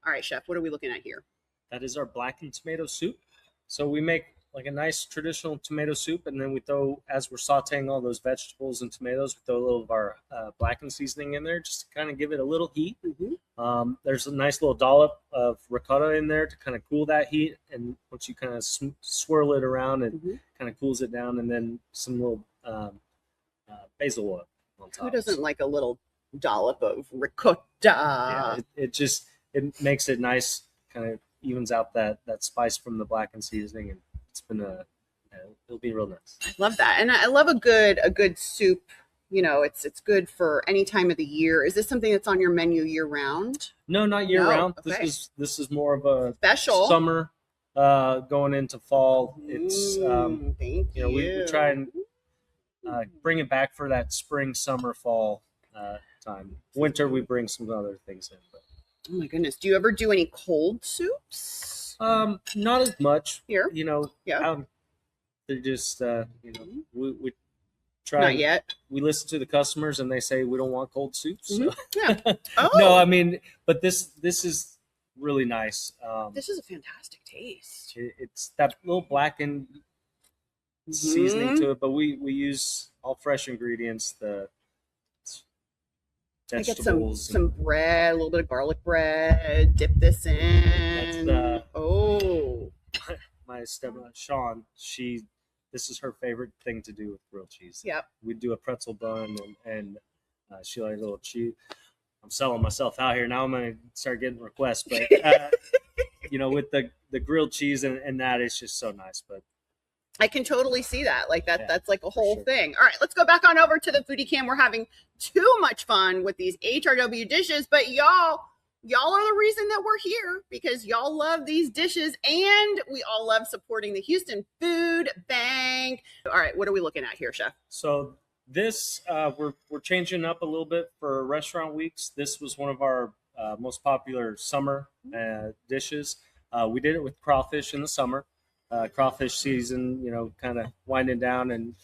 All right, chef, what are we looking at here? That is our blackened tomato soup. So we make like a nice traditional tomato soup, and then we throw, as we're sauteing all those vegetables and tomatoes, we throw a little of our blackened seasoning in there just to kind of give it a little heat. Mm-hmm. There's a nice little dollop of ricotta in there to kind of cool that heat, and once you kind of swirl it around, it kind of cools it down, and then some little basil oil on top. Who doesn't like a little dollop of ricotta? Yeah, it makes it nice, kind of evens out that spice from the blackened seasoning, and it's been it'll be real nice. I love that, and I love a good soup. You know, it's good for any time of the year. Is this something that's on your menu year round? No, not year round. Okay. This is more of a special summer, going into fall. It's thank you. We try and bring it back for that spring, summer, fall time. Winter we bring some other things in. But. Oh my goodness! Do you ever do any cold soups? Not as much. Here, they're just we try. Not yet. We listen to the customers, and they say we don't want cold soups. So. Yeah. Oh. No, I mean, but this is really nice. This is a fantastic taste. It's that little blackened seasoning to it, but we use all fresh ingredients. The vegetables. I get some bread, a little bit of garlic bread. Dip this in. That's oh. My stepmom Sean. This is her favorite thing to do with grilled cheese. Yep. We do a pretzel bun, and she likes a little cheese. I'm selling myself out here now. I'm gonna start getting requests, but with the grilled cheese and that, it's just so nice. But I can totally see that. Like that. Yeah, that's like a whole thing. All right, let's go back on over to the foodie cam. We're having too much fun with these HRW dishes, but y'all are the reason that we're here, because y'all love these dishes, and we all love supporting the Houston Food Bank. All right, what are we looking at here, chef? So this we're changing up a little bit for restaurant weeks. This was one of our most popular summer dishes. We did it with crawfish in the summer. Crawfish season, kind of winding down, and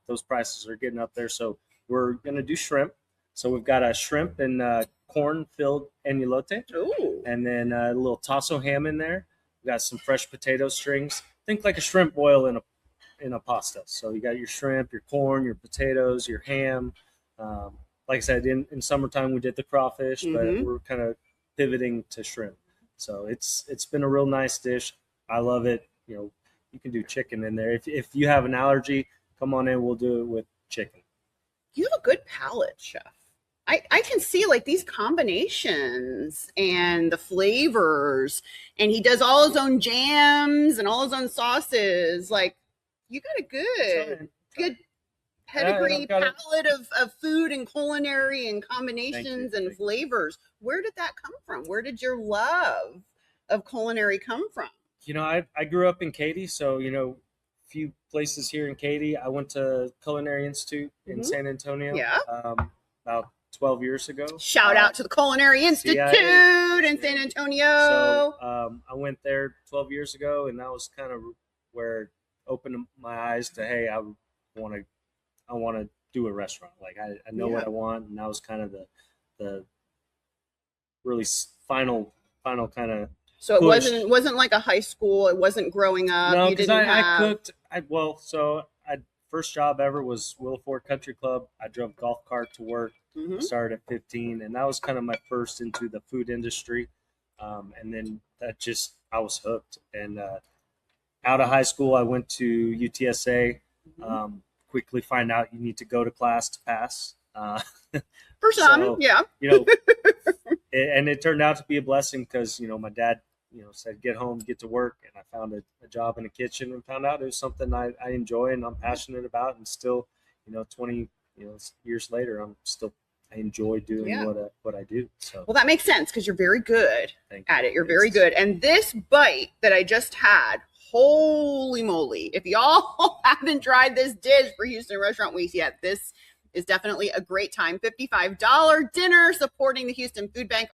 those prices are getting up there. So we're going to do shrimp. So we've got a shrimp and corn-filled agnolote. Ooh. And then a little tasso ham in there. We got some fresh potato strings. Think like a shrimp boil in a pasta. So you got your shrimp, your corn, your potatoes, your ham. Like I said, in summertime we did the crawfish, but we're kind of pivoting to shrimp. So it's been a real nice dish. I love it. You can do chicken in there. If you have an allergy, come on in. We'll do it with chicken. You have a good palate, chef. I can see like these combinations and the flavors, and he does all his own jams and all his own sauces. Like, you got a good pedigree palette of food and culinary and combinations and flavors. Where did that come from? Where did your love of culinary come from? I grew up in Katy, so a few places here in Katy. I went to Culinary Institute in San Antonio. Yeah. About 12 years ago. Shout out to the Culinary Institute in San Antonio. So I went there 12 years ago, and that was kind of where it opened my eyes to, hey, I want to do a restaurant. Like I know what I want, and that was kind of the really final kind of. So it wasn't like a high school. It wasn't growing up. No, because I cooked. First job ever was Willow Ford Country Club. I drove golf cart to work. I started at 15, and that was kind of my first into the food industry. And then I was hooked. And out of high school, I went to UTSA. Quickly find out you need to go to class to pass. For some, yeah. And it turned out to be a blessing because my dad said get home, get to work, and I found a job in the kitchen and found out it was something I enjoy and I'm passionate about, and still 20 years later I enjoy doing what I do. So well, that makes sense because you're very good at it. You're very good. And this bite that I just had, holy moly, if y'all haven't tried this dish for Houston Restaurant Weeks yet, this is definitely a great time. $55 dinner supporting the Houston Food Bank.